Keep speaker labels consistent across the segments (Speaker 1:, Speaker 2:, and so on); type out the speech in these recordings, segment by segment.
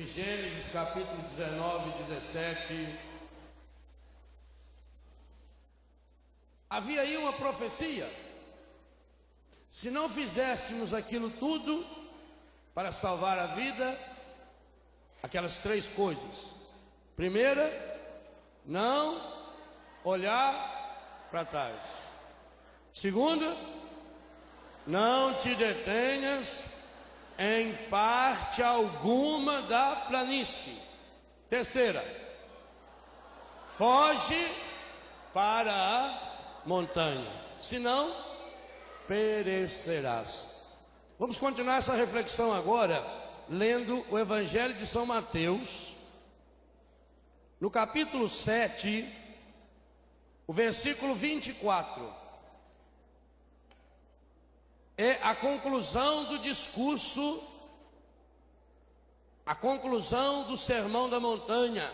Speaker 1: Gênesis capítulo 19 e 17. Havia aí uma profecia. Se não fizéssemos aquilo tudo para salvar a vida, aquelas três coisas. Primeira, não olhar para trás. Segunda, não te detenhas em parte alguma da planície. Terceira, foge para a montanha, senão perecerás. Vamos continuar essa reflexão agora, lendo o Evangelho de São Mateus, no capítulo 7, o versículo 24. É a conclusão do discurso, a conclusão do Sermão da Montanha,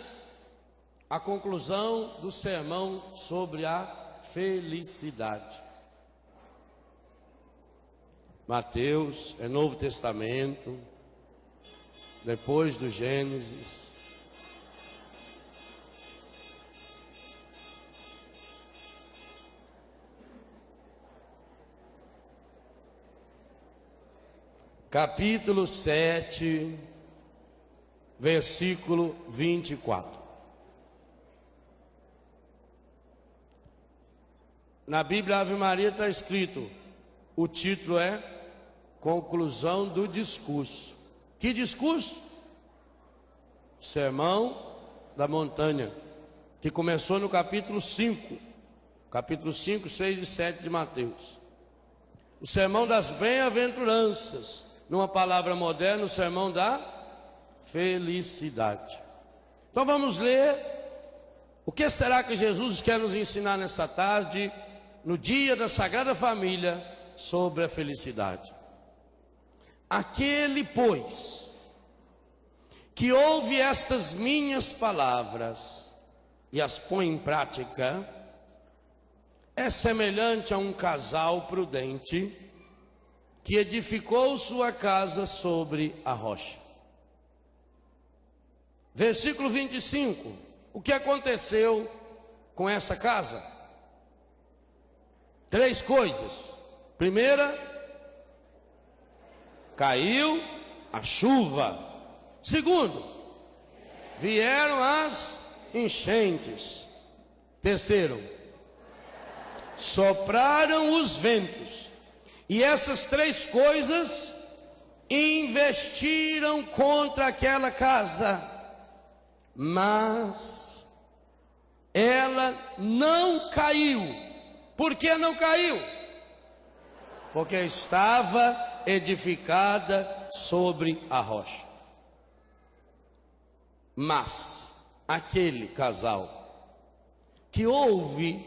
Speaker 1: a conclusão do sermão sobre a felicidade. Mateus é Novo Testamento, depois do Gênesis. Capítulo 7, versículo 24. Na Bíblia Ave Maria está escrito, o título é Conclusão do Discurso. Que discurso? Sermão da Montanha, que começou no capítulo 5, 6 e 7 de Mateus. O Sermão das Bem-aventuranças. Numa palavra moderna, o sermão da felicidade. Então vamos ler. O que será que Jesus quer nos ensinar nessa tarde, no dia da Sagrada Família, sobre a felicidade? Aquele, pois, que ouve estas minhas palavras e as põe em prática, é semelhante a um casal prudente que edificou sua casa sobre a rocha. Versículo 25. O que aconteceu com essa casa? Três coisas. Primeira, caiu a chuva. Segundo, vieram as enchentes. Terceiro, sopraram os ventos. E essas três coisas investiram contra aquela casa, mas ela não caiu. Por que não caiu? Porque estava edificada sobre a rocha. Mas aquele casal que ouve,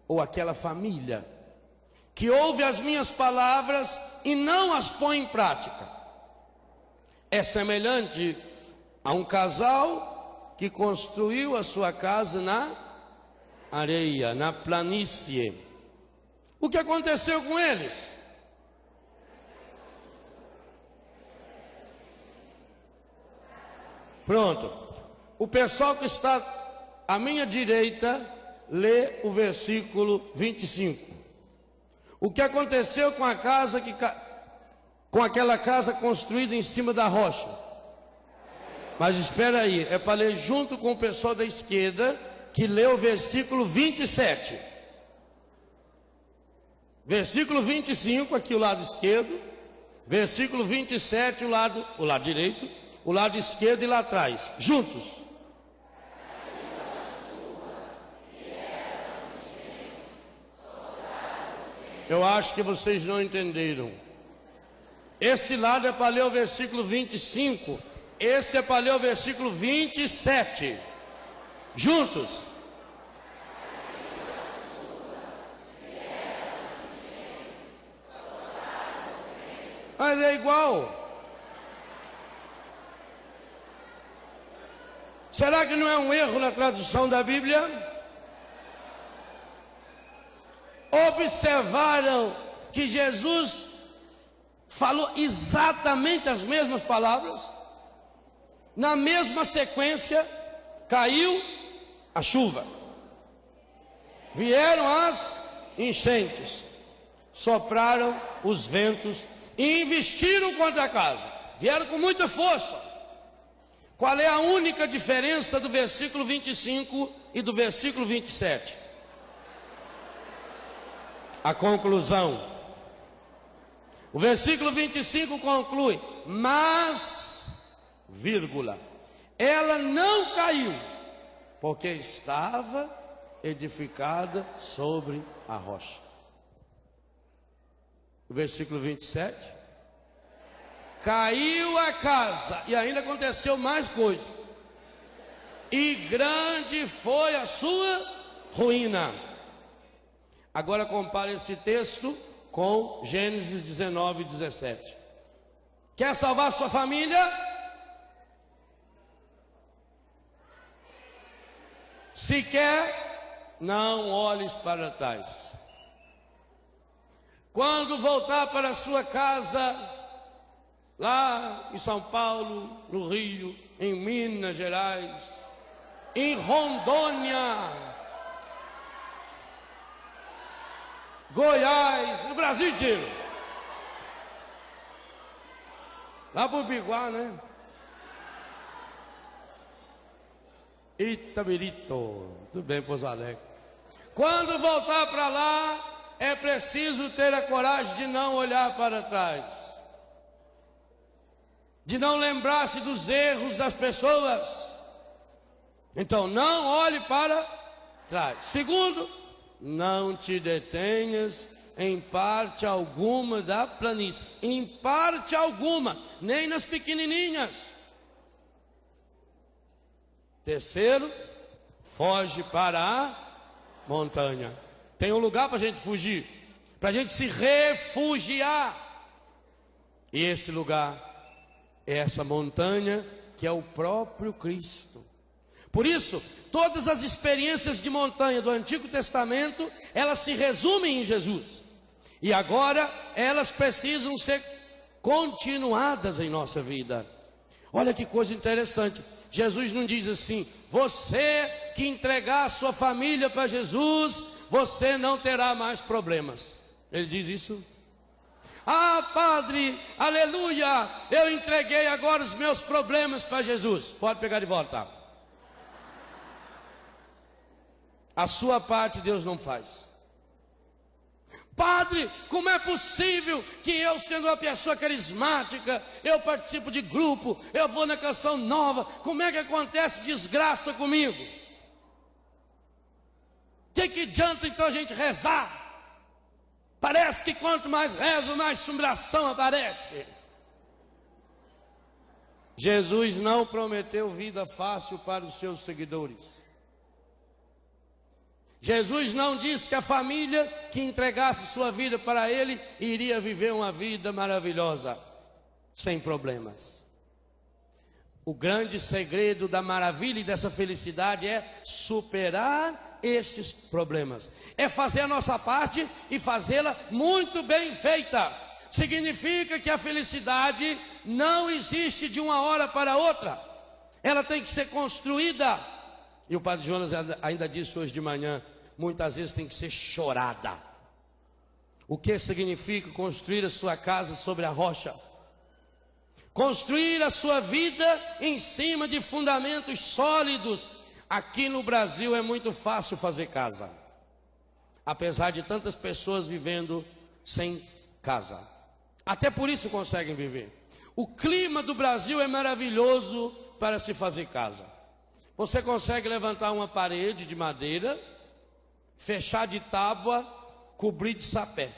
Speaker 1: ou aquela família que ouve as minhas palavras e não as põe em prática, é semelhante a um casal que construiu a sua casa na areia, na planície. O que aconteceu com eles? Pronto. O pessoal que está à minha direita lê o versículo 25. O que aconteceu com a casa com aquela casa construída em cima da rocha? Mas espera aí, é para ler junto com o pessoal da esquerda que lê o versículo 27. Versículo 25 aqui o lado esquerdo, versículo 27 o lado direito, o lado esquerdo e lá atrás, juntos. Eu acho que vocês não entenderam. Esse lado é para ler o versículo 25. Esse é para ler o versículo 27. Juntos. Mas é igual. Será que não é um erro na tradução da Bíblia? Observaram que Jesus falou exatamente as mesmas palavras? Na mesma sequência, caiu a chuva. Vieram as enchentes. Sopraram os ventos e investiram contra a casa. Vieram com muita força. Qual é a única diferença do versículo 25 e do versículo 27? A conclusão. O versículo 25 conclui: mas, vírgula, ela não caiu, porque estava edificada sobre a rocha. O versículo 27: caiu a casa, e ainda aconteceu mais coisa, e grande foi a sua ruína. Agora compare esse texto com Gênesis 19, 17. Quer salvar sua família? Se quer, não olhes para trás. Quando voltar para a sua casa, lá em São Paulo, no Rio, em Minas Gerais, em Rondônia, Goiás, no Brasil inteiro. Lá pro Biguá, né? Itabirito, tudo bem, Pouso Alegre. Quando voltar para lá, é preciso ter a coragem de não olhar para trás, de não lembrar-se dos erros das pessoas. Então, não olhe para trás. Segundo, não te detenhas em parte alguma da planície. Em parte alguma, nem nas pequenininhas. Terceiro, foge para a montanha. Tem um lugar para a gente fugir, para a gente se refugiar. E esse lugar é essa montanha que é o próprio Cristo. Por isso, todas as experiências de montanha do Antigo Testamento, elas se resumem em Jesus. E agora, elas precisam ser continuadas em nossa vida. Olha que coisa interessante. Jesus não diz assim: você que entregar a sua família para Jesus, você não terá mais problemas. Ele diz isso? Ah, padre, aleluia, eu entreguei agora os meus problemas para Jesus. Pode pegar de volta. A sua parte Deus não faz. Padre, como é possível que eu, sendo uma pessoa carismática, eu participo de grupo, eu vou na canção nova, como é que acontece desgraça comigo? Que adianta então a gente rezar? Parece que quanto mais rezo, mais assombração aparece. Jesus não prometeu vida fácil para os seus seguidores. Jesus não disse que a família que entregasse sua vida para Ele iria viver uma vida maravilhosa, sem problemas. O grande segredo da maravilha e dessa felicidade é superar estes problemas. É fazer a nossa parte e fazê-la muito bem feita. Significa que a felicidade não existe de uma hora para outra. Ela tem que ser construída. E o Padre Jonas ainda disse hoje de manhã, muitas vezes tem que ser chorada. O que significa construir a sua casa sobre a rocha? Construir a sua vida em cima de fundamentos sólidos. Aqui no Brasil é muito fácil fazer casa, apesar de tantas pessoas vivendo sem casa. Até por isso conseguem viver. O clima do Brasil é maravilhoso para se fazer casa. Você consegue levantar uma parede de madeira, fechar de tábua, cobrir de sapé,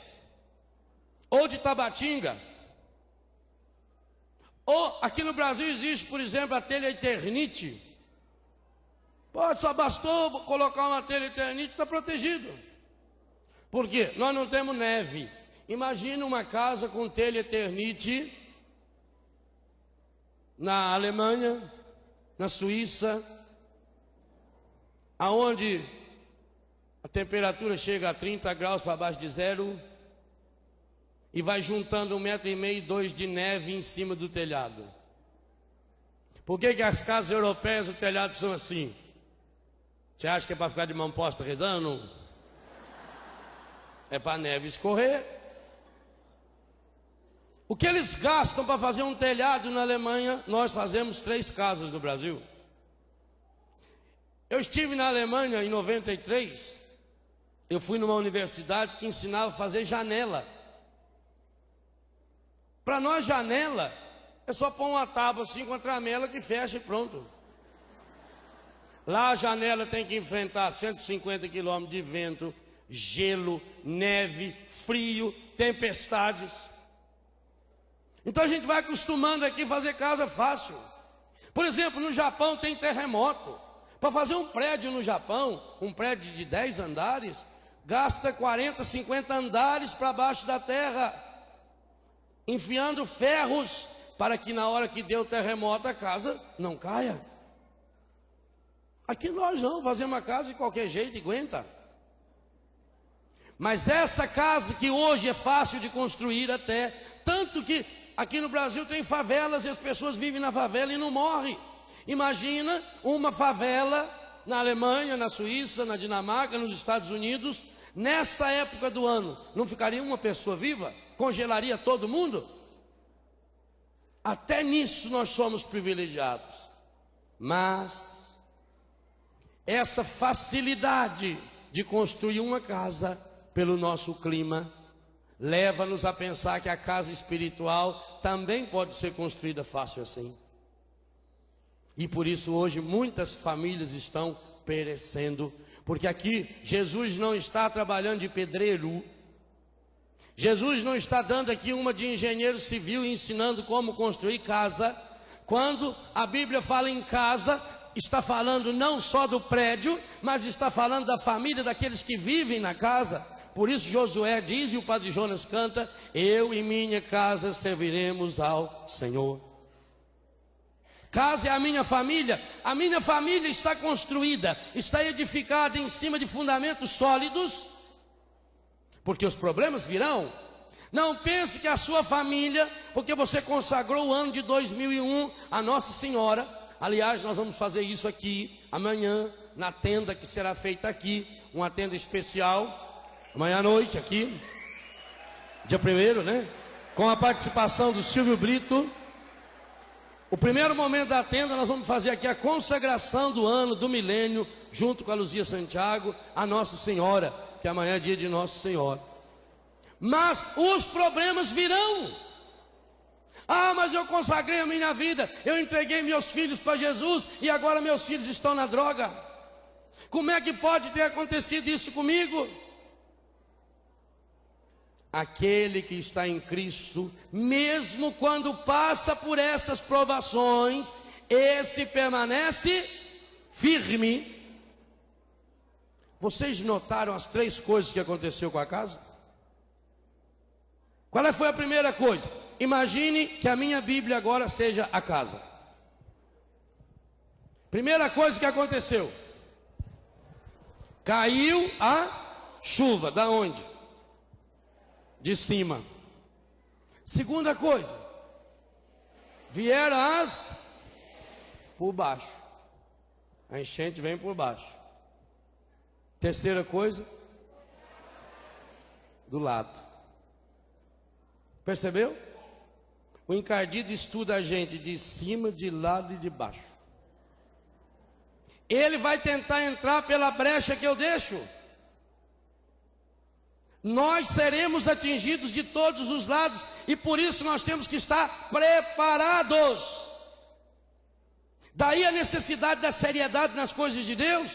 Speaker 1: ou de tabatinga. Ou aqui no Brasil existe, por exemplo, a telha Eternite. Pode, só bastou colocar uma telha Eternite, está protegido. Por quê? Nós não temos neve. Imagina uma casa com telha Eternite na Alemanha, na Suíça, aonde a temperatura chega a 30 graus para baixo de zero e vai juntando 1,5 m, 2 de neve em cima do telhado. Por que as casas europeias, o telhado são assim? Você acha que é para ficar de mão posta rezando? É para a neve escorrer. O que eles gastam para fazer um telhado na Alemanha, nós fazemos 3 casas no Brasil. Eu estive na Alemanha em 93, eu fui numa universidade que ensinava a fazer janela. Para nós, janela é só pôr uma tábua assim com a tramela que fecha e pronto. Lá a janela tem que enfrentar 150 quilômetros de vento, gelo, neve, frio, tempestades. Então a gente vai acostumando aqui a fazer casa fácil. Por exemplo, no Japão tem terremoto. Para fazer um prédio no Japão, um prédio de 10 andares, gasta 40, 50 andares para baixo da terra, enfiando ferros para que na hora que deu o terremoto a casa não caia. Aqui nós não, fazemos uma casa de qualquer jeito e aguenta. Mas essa casa que hoje é fácil de construir até, tanto que aqui no Brasil tem favelas e as pessoas vivem na favela e não morrem. Imagina uma favela na Alemanha, na Suíça, na Dinamarca, nos Estados Unidos, nessa época do ano, não ficaria uma pessoa viva? Congelaria todo mundo? Até nisso nós somos privilegiados. Mas essa facilidade de construir uma casa pelo nosso clima leva-nos a pensar que a casa espiritual também pode ser construída fácil assim. E por isso hoje muitas famílias estão perecendo, porque aqui Jesus não está trabalhando de pedreiro, Jesus não está dando aqui uma de engenheiro civil ensinando como construir casa. Quando a Bíblia fala em casa, está falando não só do prédio, mas está falando da família, daqueles que vivem na casa. Por isso Josué diz e o Padre Jonas canta: eu e minha casa serviremos ao Senhor. Casa é a minha família está construída, está edificada em cima de fundamentos sólidos, porque os problemas virão. Não pense que a sua família, porque você consagrou o ano de 2001 a Nossa Senhora. Aliás, nós vamos fazer isso aqui amanhã, na tenda que será feita aqui, uma tenda especial, amanhã à noite aqui, dia 1º, né? Com a participação do Silvio Brito. O primeiro momento da tenda, nós vamos fazer aqui a consagração do ano, do milênio, junto com a Luzia Santiago, a Nossa Senhora, que amanhã é dia de Nossa Senhora. Mas os problemas virão. Ah, mas eu consagrei a minha vida, eu entreguei meus filhos para Jesus e agora meus filhos estão na droga. Como é que pode ter acontecido isso comigo? Aquele que está em Cristo, mesmo quando passa por essas provações, esse permanece firme. Vocês notaram as 3 coisas que aconteceu com a casa? Qual foi a primeira coisa? Imagine que a minha Bíblia agora seja a casa. Primeira coisa que aconteceu: caiu a chuva. Da onde? De cima. Segunda coisa: vieram as por baixo. A enchente vem por baixo. Terceira coisa: do lado. Percebeu? O encardido estuda a gente de cima, de lado e de baixo. Ele vai tentar entrar pela brecha que eu deixo. Nós seremos atingidos de todos os lados e por isso nós temos que estar preparados. Daí a necessidade da seriedade nas coisas de Deus.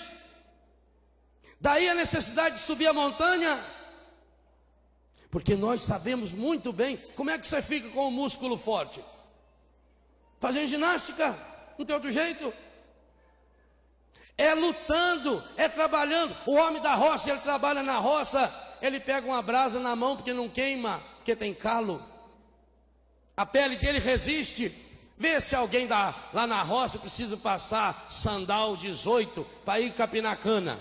Speaker 1: Daí a necessidade de subir a montanha. Porque nós sabemos muito bem como é que você fica com o músculo forte. Fazendo ginástica, não tem outro jeito. É lutando, é trabalhando. O homem da roça, ele trabalha na roça, ele pega uma brasa na mão porque não queima, porque tem calo. A pele dele resiste. Vê se alguém lá na roça precisa passar sandal 18 para ir capinar cana.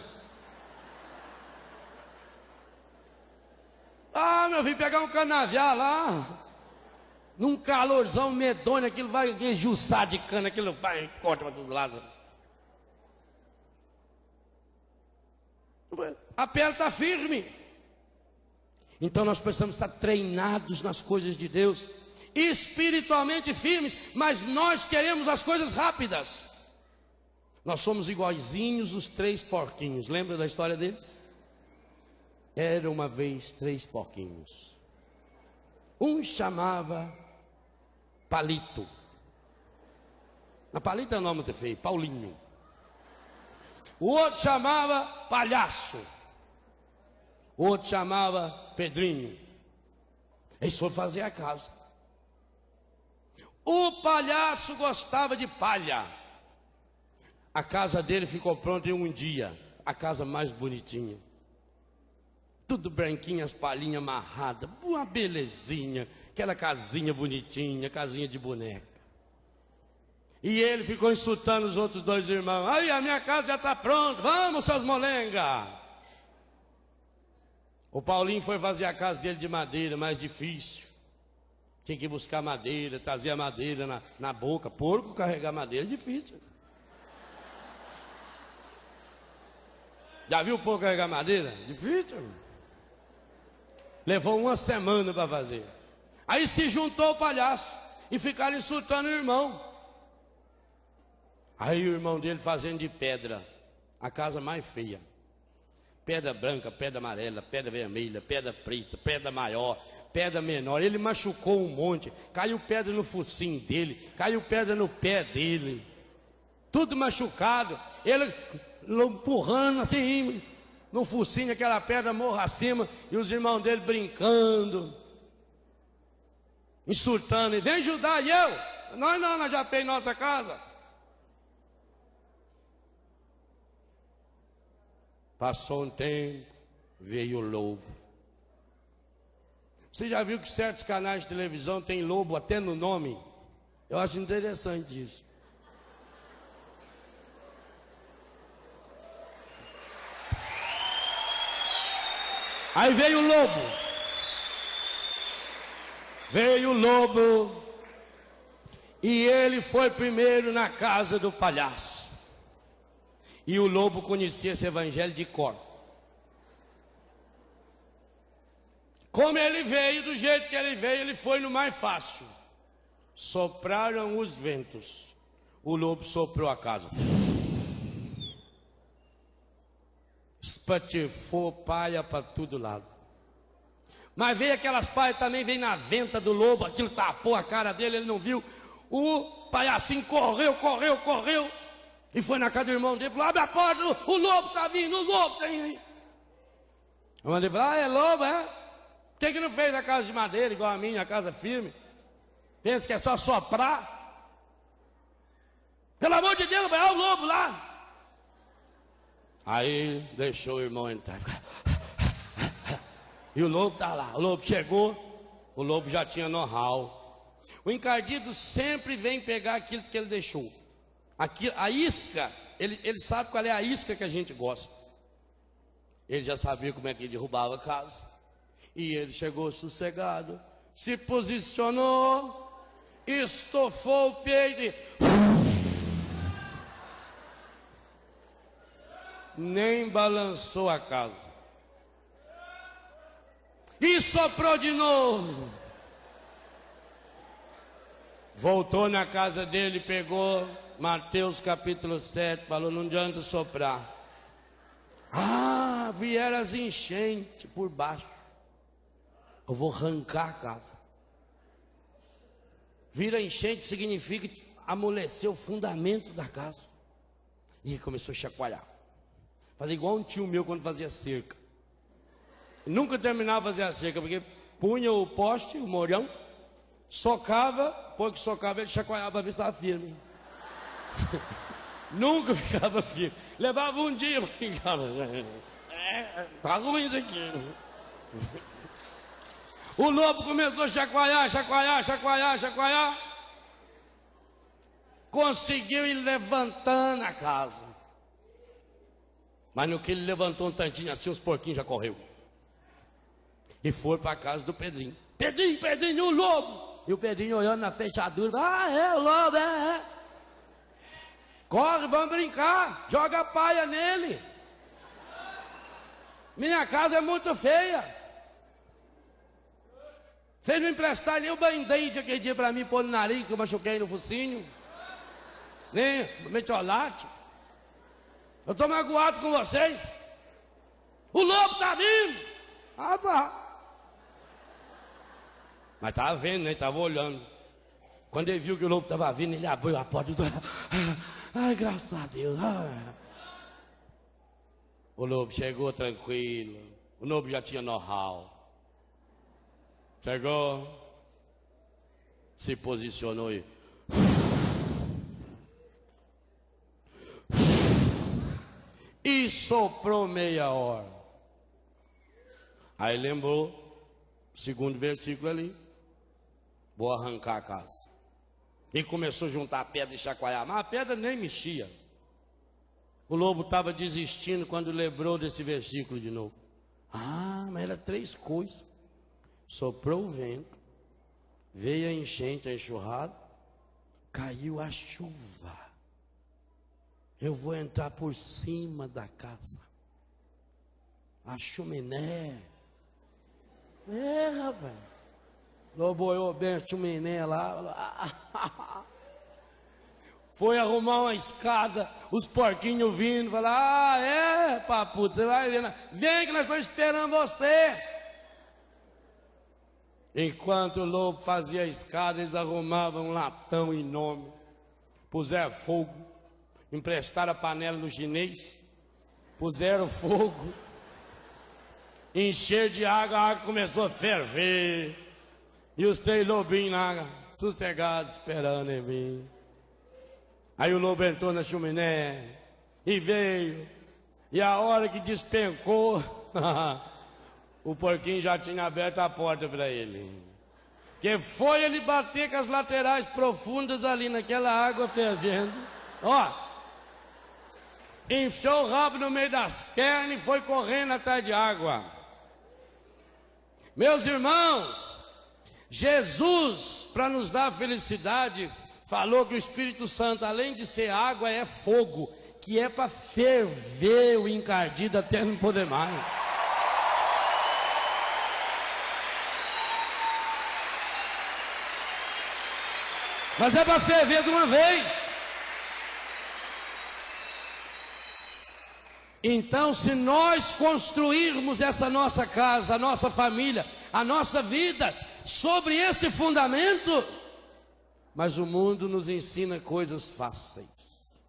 Speaker 1: Ah, meu filho, pegar um canavial lá. Num calorzão medonho, aquilo vai enjuçar de cana, aquilo vai, corta para todo lado. A pele está firme. Então nós precisamos estar treinados nas coisas de Deus, espiritualmente firmes, mas nós queremos as coisas rápidas. Nós somos iguaizinhos os 3 porquinhos. Lembra da história deles? Era uma vez 3 porquinhos. Um chamava Palito. Na Palito é o nome muito feio, Paulinho. O outro chamava Palhaço. O outro chamava Pedrinho. Eles foram fazer a casa. O palhaço gostava de palha. A casa dele ficou pronta em um dia. A casa mais bonitinha. Tudo branquinho, as palhinhas amarradas. Uma belezinha. Aquela casinha bonitinha, casinha de boneca. E ele ficou insultando os outros 2 irmãos. Aí, a minha casa já está pronta. Vamos, seus molenga. O Paulinho foi fazer a casa dele de madeira, mais difícil. Tinha que buscar madeira, trazer a madeira na boca. Porco carregar madeira é difícil. Já viu o porco carregar madeira? Difícil. Levou uma semana para fazer. Aí se juntou o palhaço e ficaram insultando o irmão. Aí o irmão dele fazendo de pedra a casa mais feia. Pedra branca, pedra amarela, pedra vermelha, pedra preta, pedra maior, pedra menor. Ele machucou um monte. Caiu pedra no focinho dele, caiu pedra no pé dele. Tudo machucado. Ele empurrando assim, no focinho, aquela pedra morra acima. E os irmãos dele brincando, insultando. E vem ajudar, e eu? Nós já temos nossa casa. Passou um tempo, veio o lobo. Você já viu que certos canais de televisão tem lobo até no nome? Eu acho interessante isso. Aí veio o lobo. Veio o lobo. E ele foi primeiro na casa do palhaço. E o lobo conhecia esse evangelho de cor. Como ele veio, do jeito que ele veio, ele foi no mais fácil. Sopraram os ventos. O lobo soprou a casa. Espatifou palha para todo lado. Mas veio aquelas palhas também, veio na venta do lobo. Aquilo tapou a cara dele, ele não viu. O palhacinho correu. E foi na casa do irmão dele, falou, abre a porta, o lobo está vindo, o lobo está vindo. O irmão dele falou, é lobo, é? Por que não fez a casa de madeira, igual a minha, a casa firme? Pensa que é só soprar? Pelo amor de Deus, vai o lobo lá. Aí deixou o irmão entrar. E o lobo está lá, o lobo chegou, o lobo já tinha know-how. O encardido sempre vem pegar aquilo que ele deixou. Aqui, a isca, ele sabe qual é a isca que a gente gosta. Ele já sabia como é que derrubava a casa. E ele chegou sossegado, se posicionou, estofou o peito e... nem balançou a casa. E soprou de novo. Voltou na casa dele, pegou... Mateus capítulo 7, falou, não adianta soprar. Ah, vieram as enchentes por baixo. Eu vou arrancar a casa. Vira enchente significa amolecer o fundamento da casa. E ele começou a chacoalhar. Fazer igual um tio meu quando fazia cerca. Nunca terminava de fazer a cerca, porque punha o poste, o morão, socava, depois que socava ele chacoalhava para ver se estava firme. Nunca ficava firme. Levava um dia para ficar. Tá ruim isso aqui. O lobo começou a chacoalhar. Conseguiu ir levantando a casa. Mas no que ele levantou um tantinho assim, os porquinhos já correu. E foi para a casa do Pedrinho. Pedrinho, o lobo. E o Pedrinho olhando na fechadura, ah, é o lobo, é. Corre, vamos brincar, joga a paia nele. Minha casa é muito feia. Vocês não emprestaram nem o band-aid aquele dia pra mim, pôr no nariz, que eu machuquei no focinho. Nem metiolate. Eu tô magoado com vocês. O lobo tá vindo. Ah, tá. Mas tava vendo, né? Tava olhando. Quando ele viu que o lobo tava vindo, ele abriu a porta e disse, ai, graças a Deus. Ai. O lobo chegou tranquilo. O lobo já tinha know-how. Chegou, se posicionou e soprou meia hora. Aí lembrou, segundo versículo ali, vou arrancar a casa. E começou a juntar a pedra e chacoalhar, mas a pedra nem mexia. O lobo estava desistindo quando lembrou desse versículo de novo. Ah, mas era 3 coisas. Soprou o vento, veio a enchente, a enxurrada, caiu a chuva. Eu vou entrar por cima da casa. A chaminé. É, rapaz. Lobo olhou bem a chaminé lá. Foi arrumar uma escada, os porquinhos vindo, falaram, ah, é, papudo, você vai ver. Vem que nós estamos esperando você. Enquanto o lobo fazia a escada, eles arrumavam um latão enorme, puseram fogo, emprestaram a panela do chinês, puseram fogo, encheram de água, a água começou a ferver, e os 3 lobinhos lá, sossegados, esperando ele vir. Aí o lobo entrou na chaminé, e veio, e a hora que despencou, o porquinho já tinha aberto a porta para ele. Que foi ele bater com as laterais profundas ali naquela água fervendo. Ó, enfiou o rabo no meio das pernas e foi correndo atrás de água. Meus irmãos, Jesus, para nos dar felicidade, falou que o Espírito Santo, além de ser água, é fogo, que é para ferver o encardido até não poder mais. Mas é para ferver de uma vez. Então, se nós construirmos essa nossa casa, a nossa família, a nossa vida, sobre esse fundamento, mas o mundo nos ensina coisas fáceis.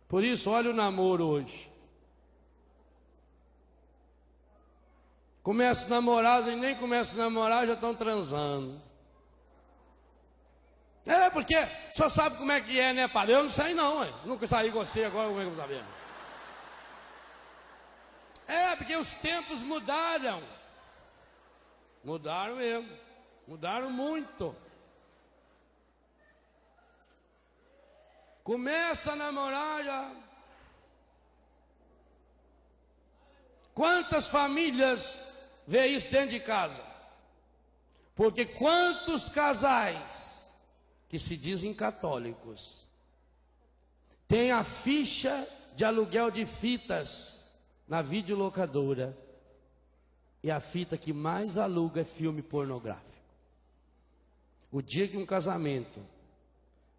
Speaker 1: Por isso, olha o namoro hoje. Começa a namorar, e nem começa a namorar, já estão transando. É, porque o senhor sabe como é que é, né, padre? Eu não sei não, ué. Nunca saí com você, agora como é que eu vou saber? É, porque os tempos mudaram. Mudaram mesmo. Mudaram muito. Começa a namorar já. Quantas famílias vê isso dentro de casa? Porque quantos casais que se dizem católicos têm a ficha de aluguel de fitas na videolocadora, e a fita que mais aluga é filme pornográfico. O dia que um casamento,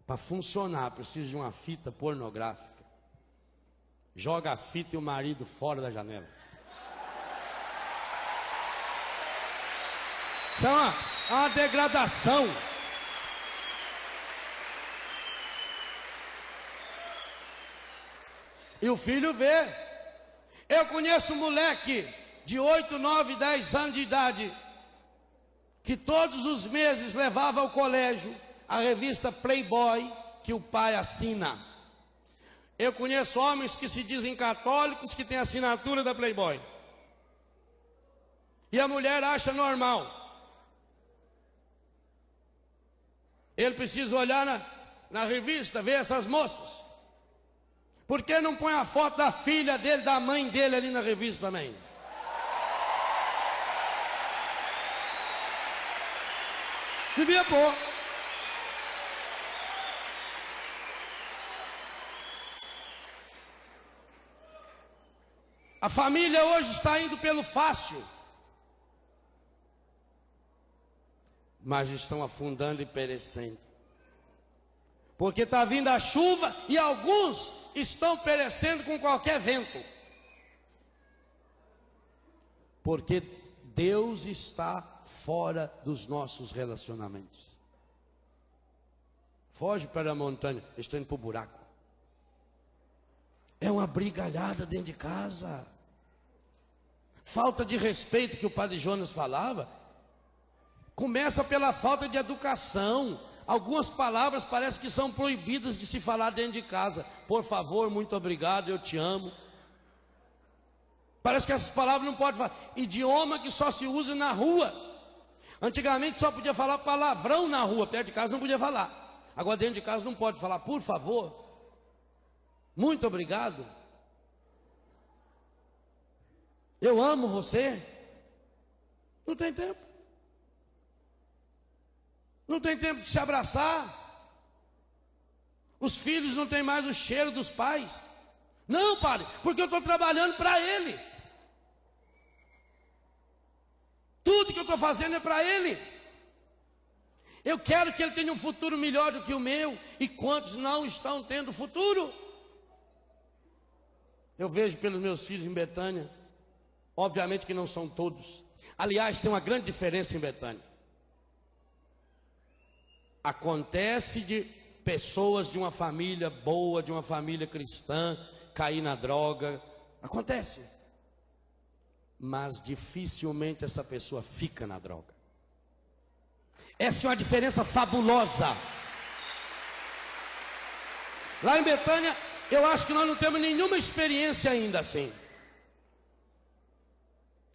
Speaker 1: para funcionar, precisa de uma fita pornográfica, joga a fita e o marido fora da janela. Isso é uma degradação. E o filho vê. Eu conheço um moleque de 8, 9, 10 anos de idade, que todos os meses levava ao colégio a revista Playboy, que o pai assina. Eu conheço homens que se dizem católicos, que têm assinatura da Playboy. E a mulher acha normal. Ele precisa olhar na revista, ver essas moças. Por que não põe a foto da filha dele, da mãe dele ali na revista também? Devia pôr. A família hoje está indo pelo fácil, mas estão afundando e perecendo, porque está vindo a chuva e alguns estão perecendo com qualquer vento, porque Deus está fora dos nossos relacionamentos. Foge para a montanha, está indo para o buraco. É uma brigalhada dentro de casa. Falta de respeito que o padre Jonas falava. Começa pela falta de educação. Algumas palavras parece que são proibidas de se falar dentro de casa. Por favor, muito obrigado, eu te amo. Parece que essas palavras não pode falar. Idioma que só se usa na rua. Antigamente só podia falar palavrão na rua, perto de casa não podia falar. Agora dentro de casa não pode falar, por favor. Muito obrigado. Eu amo você. Não tem tempo. Não tem tempo de se abraçar. Os filhos não têm mais o cheiro dos pais. Não, padre, porque eu estou trabalhando para ele. Tudo que eu estou fazendo é para ele. Eu quero que ele tenha um futuro melhor do que o meu. E quantos não estão tendo futuro? Eu vejo pelos meus filhos em Betânia. Obviamente que não são todos. Aliás, tem uma grande diferença em Betânia. Acontece de pessoas de uma família boa, de uma família cristã, cair na droga. Acontece. Mas dificilmente essa pessoa fica na droga. Essa é uma diferença fabulosa. Lá em Betânia, eu acho que nós não temos nenhuma experiência ainda assim.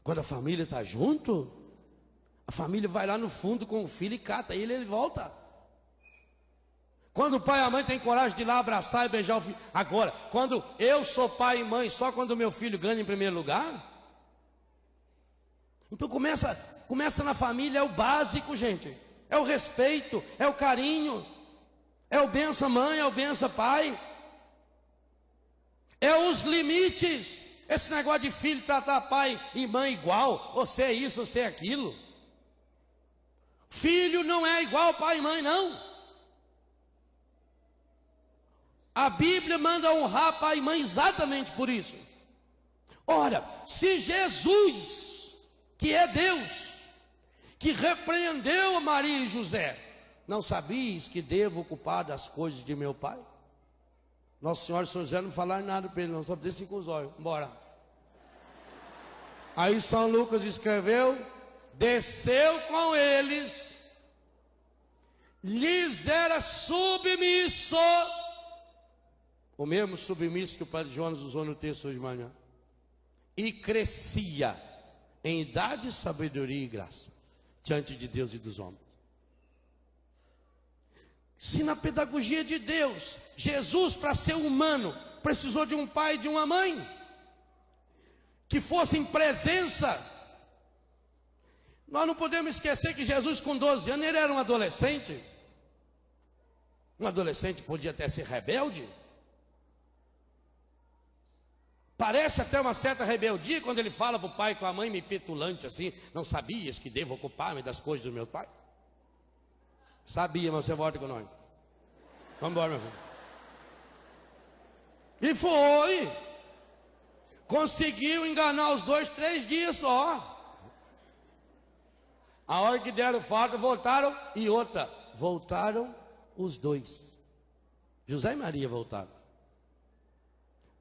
Speaker 1: Quando a família está junto, a família vai lá no fundo com o filho e cata ele volta. Quando o pai e a mãe têm coragem de ir lá abraçar e beijar o filho. Agora, quando eu sou pai e mãe só quando o meu filho ganha em primeiro lugar. Então começa na família, é o básico, gente. É o respeito, é o carinho, é o benção mãe, é o benção pai. É os limites. Esse negócio de filho tratar pai e mãe igual, você é isso, você é aquilo. Filho não é igual pai e mãe, não. A Bíblia manda honrar pai e mãe exatamente por isso. Ora, se Jesus, que é Deus, que repreendeu Maria e José, não sabias que devo ocupar das coisas de meu pai? Nossa Senhora e São José não falaram nada para ele, não, só desse com os olhos, embora. Aí São Lucas escreveu, desceu com eles, lhes era submisso, o mesmo submisso que o padre Jonas usou no texto hoje de manhã, e crescia em idade, sabedoria e graça, diante de Deus e dos homens. Se na pedagogia de Deus, Jesus, para ser humano, precisou de um pai e de uma mãe, que fossem presença, nós não podemos esquecer que Jesus com 12 anos, ele era um adolescente. Um adolescente podia até ser rebelde. Parece até uma certa rebeldia quando ele fala para o pai com a mãe meio petulante assim, não sabias que devo ocupar-me das coisas do meu pai? Sabia, mas você volta com nós. Vamos embora, meu filho. E foi. Conseguiu enganar os dois 3 dias só. A hora que deram o fato, voltaram. E outra, voltaram os dois. José e Maria voltaram.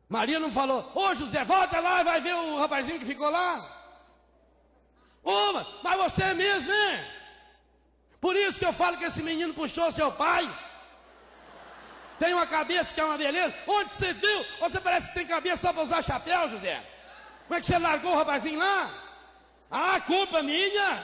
Speaker 1: Maria não falou, ô José, volta lá e vai ver o rapazinho que ficou lá. Ô, mas você é mesmo, né? Por isso que eu falo que esse menino puxou seu pai. Tem uma cabeça que é uma beleza. Onde você viu? Você parece que tem cabeça só para usar chapéu, José. Como é que você largou o rapazinho lá? Ah, culpa minha.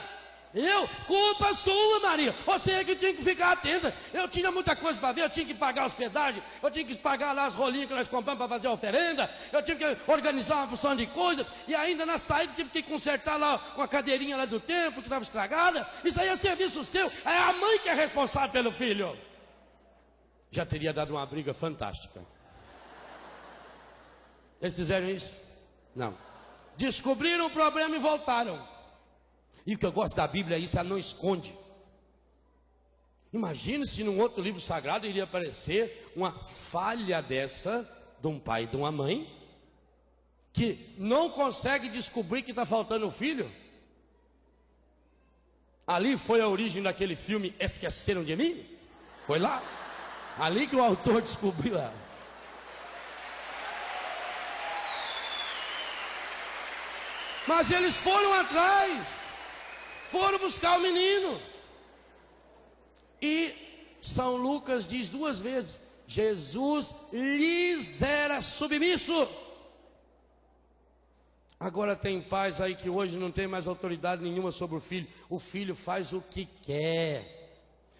Speaker 1: Culpa sua, Maria. Você é que tinha que ficar atenta. Eu tinha muita coisa para ver, eu tinha que pagar a hospedagem, eu tinha que pagar lá as rolinhas que nós compramos para fazer a oferenda, eu tinha que organizar uma porção de coisas, e ainda na saída tive que consertar lá uma cadeirinha lá do templo que estava estragada. Isso aí é serviço seu, é a mãe que é responsável pelo filho. Já teria dado uma briga fantástica. Eles fizeram isso? Não. Descobriram o problema e voltaram. E o que eu gosto da Bíblia é isso, ela não esconde. Imagine se num outro livro sagrado iria aparecer uma falha dessa, de um pai e de uma mãe, que não consegue descobrir que está faltando o filho. Ali foi a origem daquele filme Esqueceram de Mim? Foi lá? Ali que o autor descobriu lá. Mas eles foram atrás. Foram buscar o menino. E São Lucas diz 2 vezes: Jesus lhes era submisso. Agora tem pais aí que hoje não tem mais autoridade nenhuma sobre o filho. O filho faz o que quer.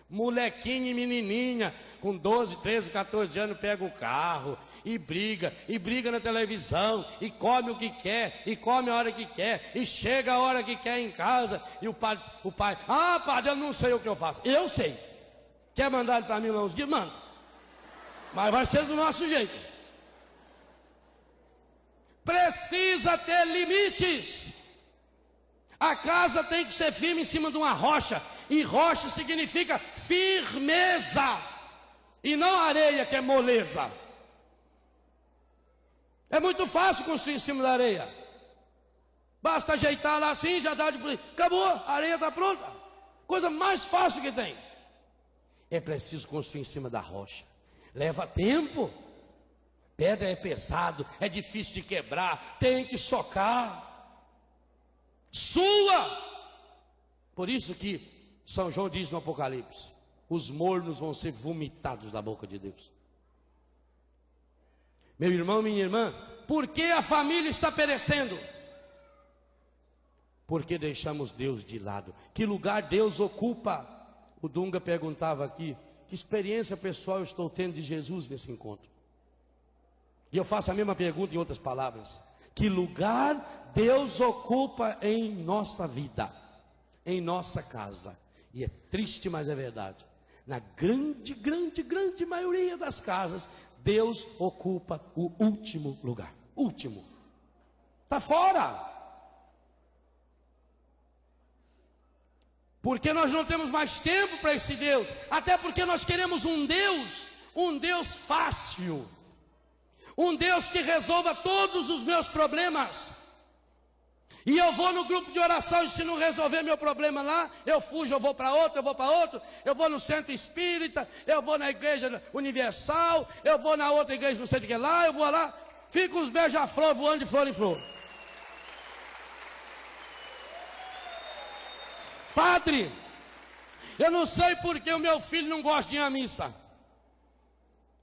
Speaker 1: Molequinho e menininha com 12, 13, 14 anos pega o carro e briga na televisão, e come o que quer, e come a hora que quer, e chega a hora que quer em casa, e o pai, padre, eu não sei o que eu faço. Eu sei. Quer mandar para mim lá uns dias? Manda. Mas vai ser do nosso jeito. Precisa ter limites. A casa tem que ser firme em cima de uma rocha. E rocha significa firmeza, e não areia, que é moleza. É muito fácil construir em cima da areia. Basta ajeitar lá assim, já dá de... Acabou, a areia está pronta. Coisa mais fácil que tem. É preciso construir em cima da rocha. Leva tempo. Pedra é pesado, é difícil de quebrar, tem que socar. Sua. Por isso que São João diz no Apocalipse: os mornos vão ser vomitados da boca de Deus. Meu irmão, minha irmã, por que a família está perecendo? Porque deixamos Deus de lado. Que lugar Deus ocupa? O Dunga perguntava aqui: que experiência pessoal eu estou tendo de Jesus nesse encontro? E eu faço a mesma pergunta em outras palavras: que lugar Deus ocupa em nossa vida, em nossa casa? E é triste, mas é verdade. Na grande maioria das casas, Deus ocupa o último lugar. Último. Está fora. Porque nós não temos mais tempo para esse Deus. Até porque nós queremos um Deus fácil. Um Deus que resolva todos os meus problemas. E eu vou no grupo de oração, e se não resolver meu problema lá, eu fujo, eu vou para outro, eu vou no centro espírita, eu vou na igreja universal, eu vou na outra igreja, não sei de que lá, eu vou lá, fico os beija-flor voando de flor em flor. Padre, eu não sei porque o meu filho não gosta de ir à missa.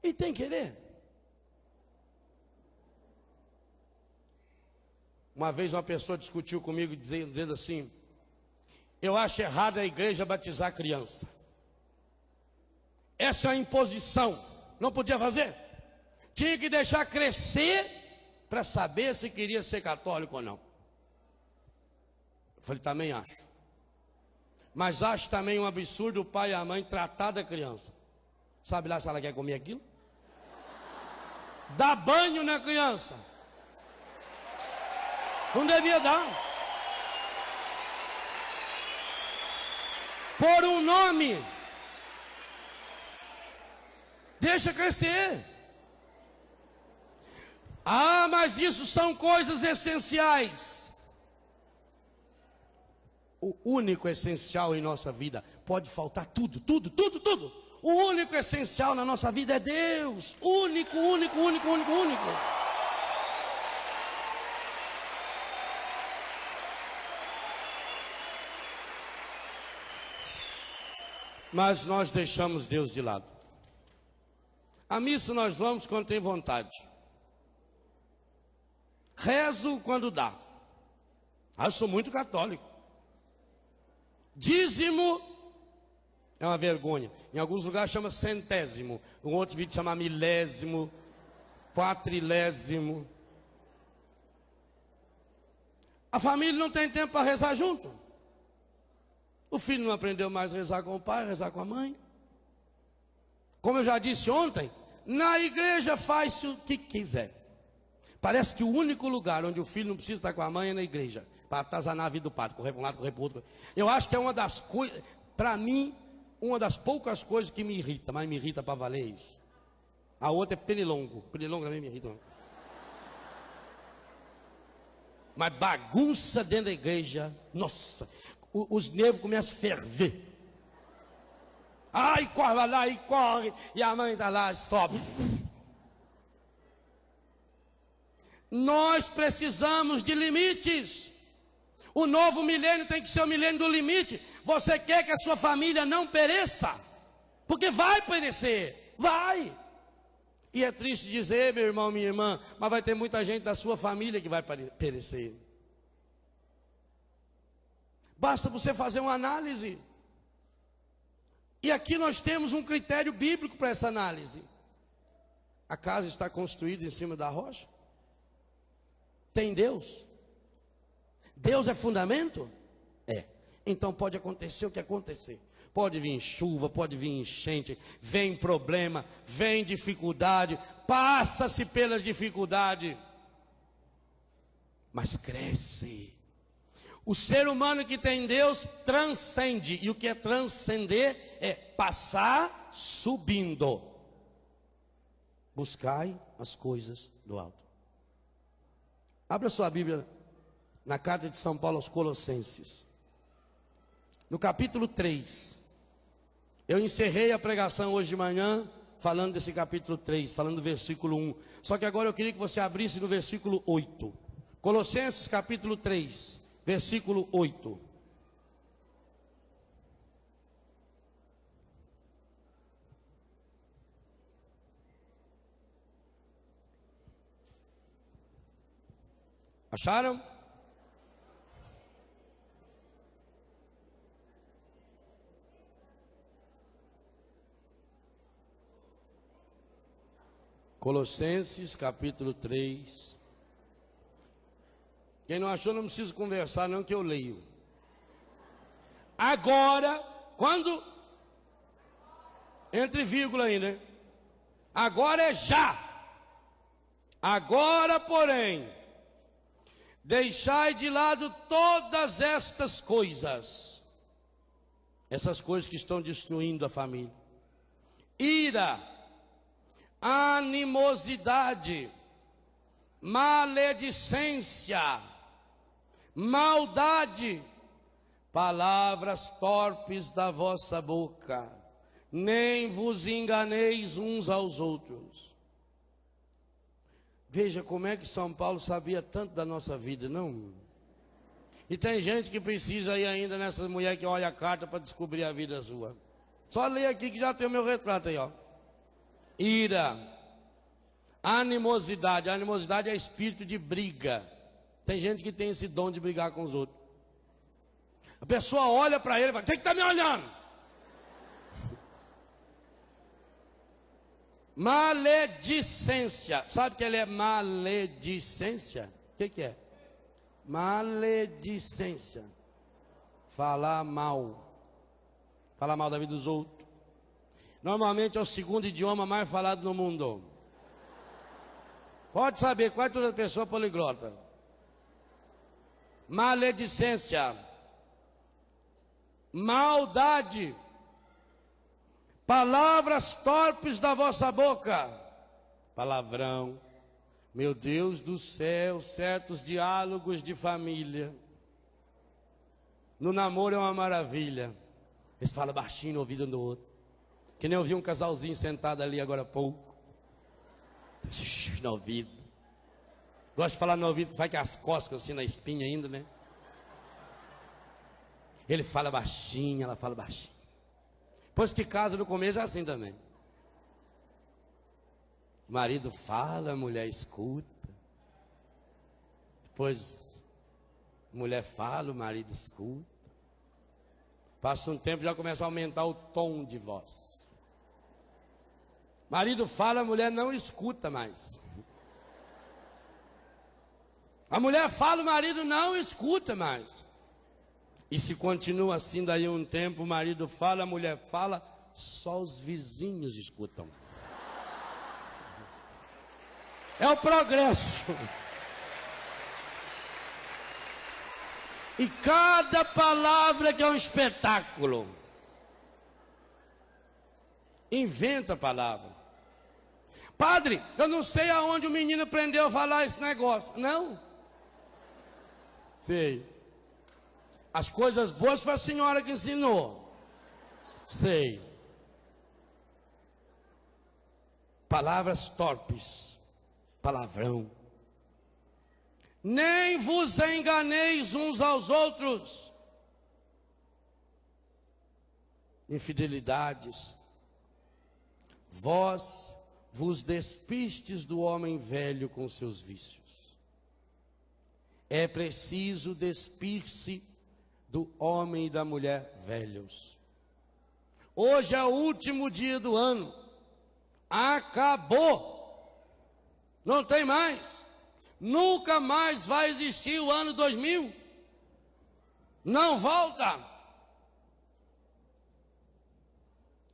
Speaker 1: E tem que querer. Uma vez uma pessoa discutiu comigo dizendo assim: eu acho errado a igreja batizar criança. Essa é uma imposição. Não podia fazer. Tinha que deixar crescer para saber se queria ser católico ou não. Eu falei, também acho. Mas acho também um absurdo o pai e a mãe tratar da criança. Sabe lá se ela quer comer aquilo? Dá banho na criança. Não devia dar. Por um nome. Deixa crescer. Ah, mas isso são coisas essenciais. O único essencial em nossa vida, pode faltar tudo. O único essencial na nossa vida é Deus. Único. Mas nós deixamos Deus de lado. A missa nós vamos quando tem vontade. Rezo quando dá. Eu sou muito católico. Dízimo é uma vergonha. Em alguns lugares chama centésimo. Em outros vídeos chama milésimo, quatrilésimo. A família não tem tempo para rezar junto. O filho não aprendeu mais a rezar com o pai, a rezar com a mãe. Como eu já disse ontem, na igreja faz-se o que quiser. Parece que o único lugar onde o filho não precisa estar com a mãe é na igreja. Para atazanar a vida do padre, correr para um lado, correr para o outro. Eu acho que é uma das coisas, para mim, uma das poucas coisas que me irrita, mas me irrita para valer isso. A outra é pernilongo. Pernilongo também me irrita. Não. Mas bagunça dentro da igreja, nossa, os nervos começam a ferver. Ai, corre lá e corre, e a mãe está lá e sobe. Nós precisamos de limites. O novo milênio tem que ser o milênio do limite. Você quer que a sua família não pereça? Porque vai perecer, vai. E é triste dizer, meu irmão, minha irmã, mas vai ter muita gente da sua família que vai perecer. Basta você fazer uma análise. E aqui nós temos um critério bíblico para essa análise. A casa está construída em cima da rocha? Tem Deus? Deus é fundamento? É. Então pode acontecer o que acontecer. Pode vir chuva, pode vir enchente, vem problema, vem dificuldade, passa-se pelas dificuldades, mas cresce. O ser humano que tem Deus transcende, e o que é transcender é passar subindo. Buscai as coisas do alto. Abra sua Bíblia na carta de São Paulo aos Colossenses, no capítulo 3. Eu encerrei a pregação hoje de manhã falando desse capítulo 3, falando do versículo 1. Só que agora eu queria que você abrisse no versículo 8. Colossenses capítulo 3, versículo 8. Acharam? Colossenses capítulo 3. Quem não achou não precisa conversar não, que eu leio. Agora, quando? Entre vírgula aí, né? Agora é já. Agora, porém, deixai de lado todas estas coisas. Essas coisas que estão destruindo a família. Ira, animosidade, maledicência, maldade, palavras torpes da vossa boca, nem vos enganeis uns aos outros. Veja como é que São Paulo sabia tanto da nossa vida, não? E tem gente que precisa ir ainda nessa mulher que olha a carta para descobrir a vida sua. Só lê aqui que já tem o meu retrato aí, ó. Ira, animosidade. A animosidade é espírito de briga. Tem gente que tem esse dom de brigar com os outros. A pessoa olha para ele e fala: quem que está me olhando? Maledicência. Sabe que ele é maledicência? O que é? Maledicência. Falar mal. Falar mal da vida dos outros. Normalmente é o segundo idioma mais falado no mundo. Pode saber, quase toda pessoa poliglota. Maledicência. Maldade. Palavras torpes da vossa boca. Palavrão. Meu Deus do céu, certos diálogos de família. No namoro é uma maravilha. Eles falam baixinho no ouvido do outro. Que nem eu vi um casalzinho sentado ali agora há pouco. No ouvido. Gosto de falar no ouvido, faz que as costas assim na espinha ainda, né? Ele fala baixinho, ela fala baixinho. Depois que casa no começo é assim também. O marido fala, a mulher escuta. Depois a mulher fala, o marido escuta. Passa um tempo, já começa a aumentar o tom de voz. Marido fala, a mulher não escuta mais. A mulher fala, o marido não escuta mais. E se continua assim daí um tempo, o marido fala, a mulher fala, só os vizinhos escutam. É o progresso. E cada palavra que é um espetáculo. Inventa a palavra. Padre, eu não sei aonde o menino aprendeu a falar esse negócio. Não. Sei. As coisas boas foi a senhora que ensinou. Sei. Palavras torpes. Palavrão. Nem vos enganeis uns aos outros. Infidelidades. Vós vos despistes do homem velho com seus vícios. É preciso despir-se do homem e da mulher velhos. Hoje é o último dia do ano. Acabou. Não tem mais. Nunca mais vai existir o ano 2000. Não volta.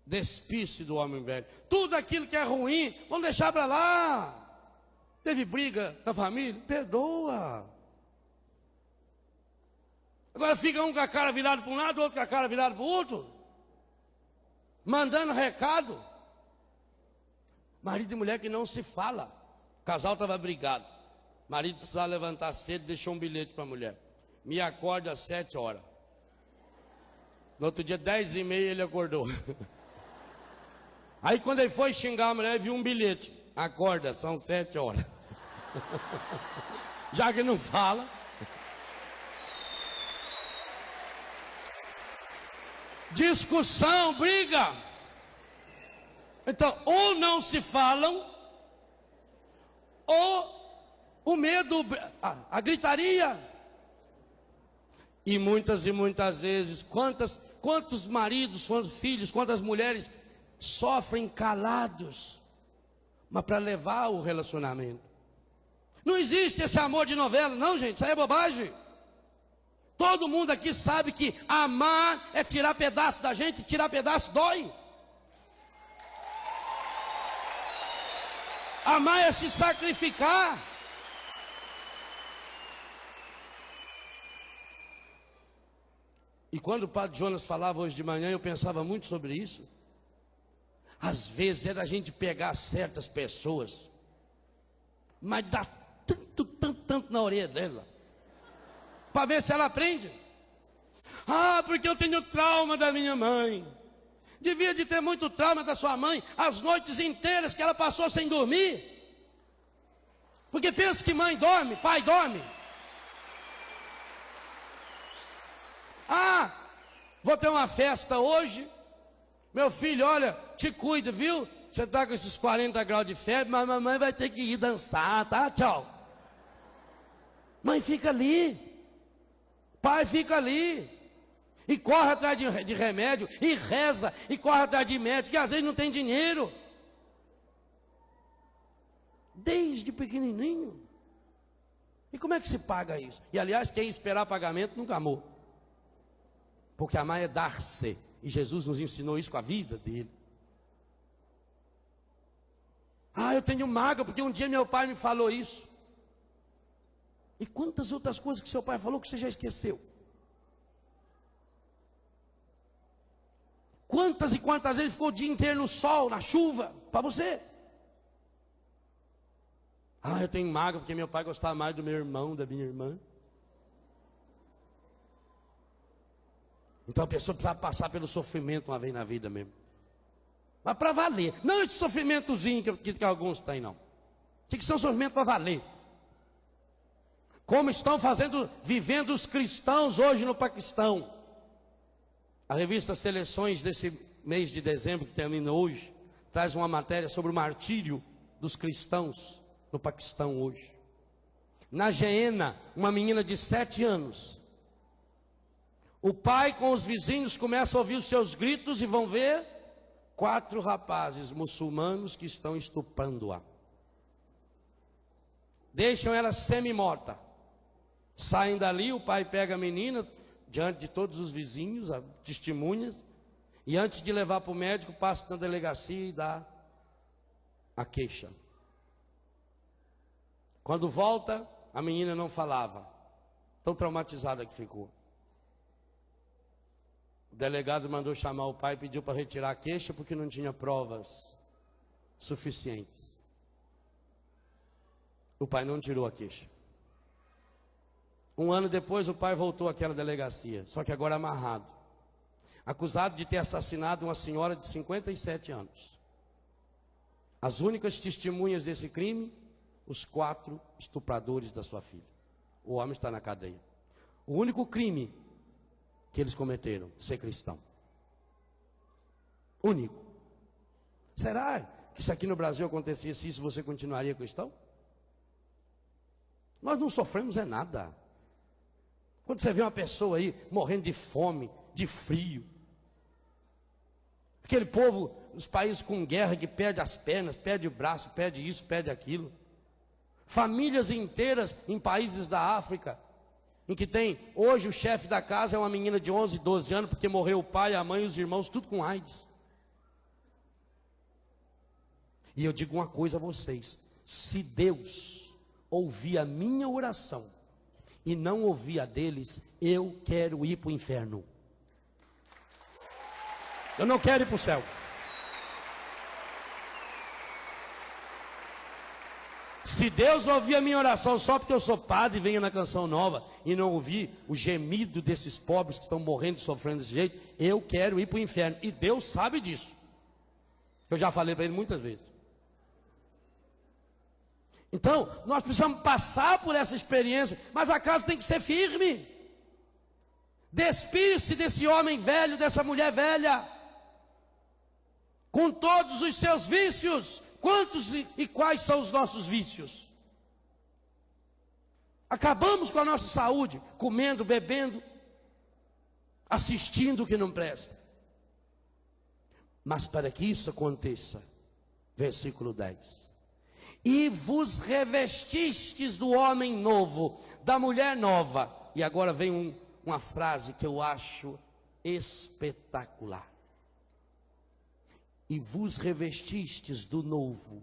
Speaker 1: Despisse do homem velho. Tudo aquilo que é ruim, vamos deixar para lá. Teve briga na família? Perdoa. Agora fica um com a cara virada para um lado, outro com a cara virada para o outro. Mandando recado. Marido e mulher que não se fala. O casal estava brigado. Marido precisava levantar cedo, deixou um bilhete para a mulher. Me acorda às 7 horas. No outro dia, 10h30, ele acordou. Aí quando ele foi xingar a mulher, ele viu um bilhete. Acorda, são 7 horas. Já que não fala. Discussão, briga. Então, ou não se falam, ou o medo, a gritaria. E muitas vezes, quantos maridos, quantos filhos, quantas mulheres sofrem calados, mas para levar o relacionamento. Não existe esse amor de novela, não, gente, isso aí é bobagem. Todo mundo aqui sabe que amar é tirar pedaço da gente, tirar pedaço dói. Amar é se sacrificar. E quando o padre Jonas falava hoje de manhã, eu pensava muito sobre isso. Às vezes é da gente pegar certas pessoas, mas dá tanto na orelha dela, para ver se ela aprende. Ah, porque eu tenho trauma da minha mãe. Devia de ter muito trauma da sua mãe, as noites inteiras que ela passou sem dormir. Porque pensa que mãe dorme, pai dorme. Ah, vou ter uma festa hoje. Meu filho, olha, te cuida, viu? Você está com esses 40 graus de febre, mas mamãe vai ter que ir dançar, tá? Tchau. Mãe fica ali. Pai fica ali. E corre atrás de remédio, e reza, e corre atrás de médico, que às vezes não tem dinheiro. Desde pequenininho. E como é que se paga isso? E aliás, quem esperar pagamento nunca amou. Porque amar é dar-se. E Jesus nos ensinou isso com a vida dele. Ah, eu tenho mágoa porque um dia meu pai me falou isso. E quantas outras coisas que seu pai falou que você já esqueceu? Quantas e quantas vezes ficou o dia inteiro no sol, na chuva, para você? Ah, eu tenho mágoa porque meu pai gostava mais do meu irmão, da minha irmã. Então a pessoa precisa passar pelo sofrimento uma vez na vida mesmo. Mas para valer. Não esse sofrimentozinho que alguns têm, não. Tem que ser um sofrimento para valer. Como estão vivendo os cristãos hoje no Paquistão. A revista Seleções desse mês de dezembro, que termina hoje, traz uma matéria sobre o martírio dos cristãos no Paquistão hoje. Na Geena, uma menina de 7 anos, O pai com os vizinhos começa a ouvir os seus gritos e vão ver 4 rapazes muçulmanos que estão estuprando-a. Deixam ela semi-morta. Saem dali, o pai pega a menina, diante de todos os vizinhos, testemunhas, e antes de levar para o médico, passa na delegacia e dá a queixa. Quando volta, a menina não falava, tão traumatizada que ficou. O delegado mandou chamar o pai e pediu para retirar a queixa porque não tinha provas suficientes. O pai não tirou a queixa. 1 ano depois o pai voltou àquela delegacia, só que agora amarrado, acusado de ter assassinado uma senhora de 57 anos. As únicas testemunhas desse crime, os 4 estupradores da sua filha. O homem está na cadeia. O único crime que eles cometeram, ser cristão. Único. Será que se aqui no Brasil acontecesse isso, você continuaria cristão? Nós não sofremos é nada. Quando você vê uma pessoa aí morrendo de fome, de frio, aquele povo, os países com guerra que perde as pernas, perde o braço, perde isso, perde aquilo. Famílias inteiras em países da África, em que tem, hoje o chefe da casa é uma menina de 11, 12 anos, porque morreu o pai, a mãe e os irmãos, tudo com AIDS. E eu digo uma coisa a vocês, se Deus ouvir a minha oração e não ouvir a deles, eu quero ir para o inferno. Eu não quero ir para o céu. Se Deus ouvir a minha oração só porque eu sou padre e venho na Canção Nova e não ouvir o gemido desses pobres que estão morrendo e sofrendo desse jeito, eu quero ir para o inferno. E Deus sabe disso. Eu já falei para ele muitas vezes. Então, nós precisamos passar por essa experiência, mas a casa tem que ser firme. Despir-se desse homem velho, dessa mulher velha, com todos os seus vícios. Quantos e quais são os nossos vícios? Acabamos com a nossa saúde, comendo, bebendo, assistindo o que não presta. Mas para que isso aconteça, versículo 10. E vos revestistes do homem novo, da mulher nova. E agora vem uma frase que eu acho espetacular. E vos revestistes do novo,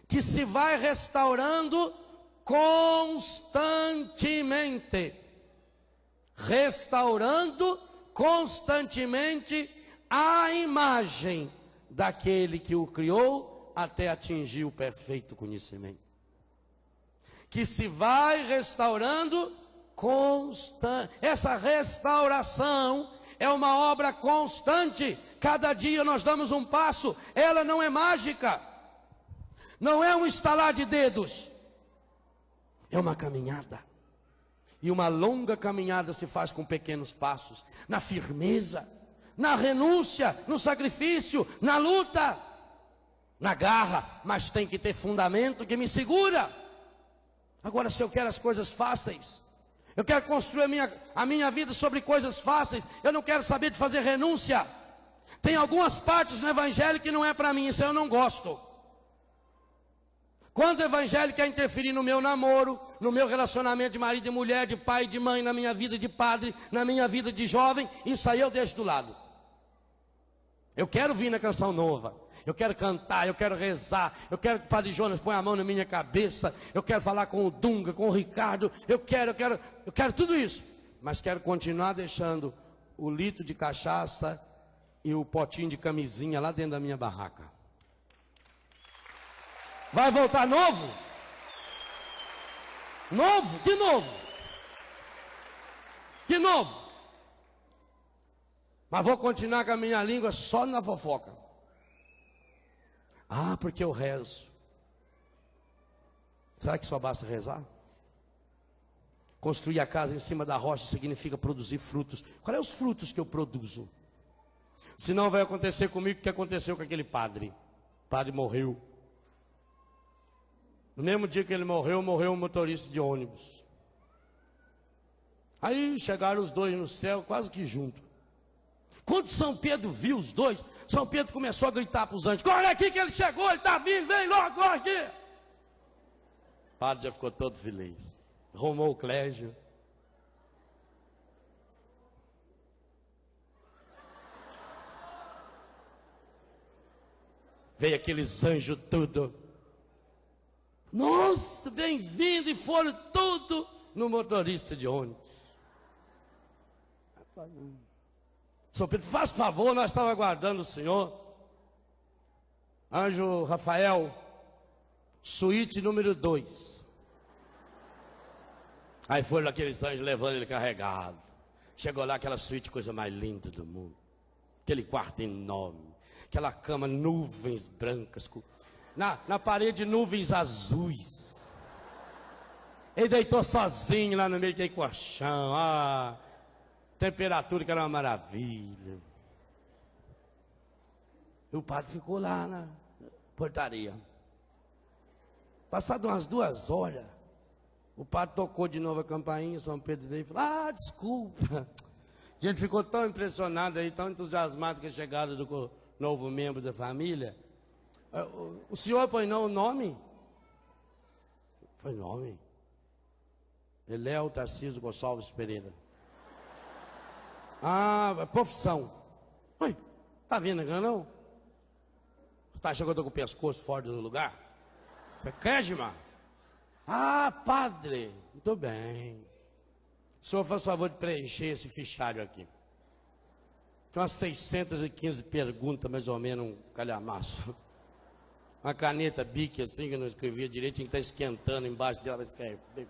Speaker 1: que se vai restaurando constantemente. Restaurando constantemente a imagem daquele que o criou até atingir o perfeito conhecimento. Que se vai restaurando constante. Essa restauração é uma obra constante. Cada dia nós damos um passo. Ela não é mágica. Não é um estalar de dedos. É uma caminhada. E uma longa caminhada se faz com pequenos passos. Na firmeza, na renúncia, no sacrifício, na luta, na garra. Mas tem que ter fundamento que me segura. Agora, se eu quero as coisas fáceis, eu quero construir a minha vida sobre coisas fáceis, eu não quero saber de fazer renúncia. Tem algumas partes no evangelho que não é para mim, isso eu não gosto. Quando o evangelho quer interferir no meu namoro, no meu relacionamento de marido e mulher, de pai e de mãe, na minha vida de padre, na minha vida de jovem, isso aí eu deixo do lado. Eu quero vir na Canção Nova, eu quero cantar, eu quero rezar, eu quero que o Padre Jonas ponha a mão na minha cabeça, eu quero falar com o Dunga, com o Ricardo, eu quero tudo isso. Mas quero continuar deixando o litro de cachaça e o potinho de camisinha lá dentro da minha barraca. Vai voltar novo? Novo? De novo? De novo? Mas vou continuar com a minha língua só na fofoca. Ah, porque eu rezo. Será que só basta rezar? Construir a casa em cima da rocha significa produzir frutos. Quais são os frutos que eu produzo? Senão vai acontecer comigo o que aconteceu com aquele padre. O padre morreu. No mesmo dia que ele morreu, morreu um motorista de ônibus. Aí chegaram os dois no céu, quase que junto. Quando São Pedro viu os dois, São Pedro começou a gritar para os anjos: corre aqui que ele chegou, ele está vindo, vem logo, corre aqui. O padre já ficou todo feliz. Arrumou o Clégio. Veio aqueles anjos tudo. Nossa, bem-vindo, e foram tudo no motorista de ônibus. São Pedro, faz favor, nós estávamos aguardando o senhor. Anjo Rafael, suíte número 2. Aí foram aqueles anjos levando ele carregado. Chegou lá, aquela suíte, coisa mais linda do mundo. Aquele quarto enorme. Aquela cama, nuvens brancas. Na parede, nuvens azuis. Ele deitou sozinho lá no meio daquele colchão. Ah, temperatura que era uma maravilha. E o padre ficou lá na portaria. Passado umas 2 horas, o padre tocou de novo a campainha. São Pedro veio e falou: ah, desculpa. A gente ficou tão impressionado aí, tão entusiasmado com a chegada do novo membro da família. O senhor põe não o nome? Põe nome. Eléo Tarcísio Gonçalves Pereira. Ah, profissão. Oi, tá vendo aqui não? Tá achando que eu tô com o pescoço fora do lugar? Foi Clégima? Ah, padre. Muito bem. O senhor faz favor de preencher esse fichário aqui. Tem umas 615 perguntas, mais ou menos, um calhamaço. Uma caneta Bic, assim, que eu não escrevia direito, tinha que estar esquentando embaixo dela para escrever.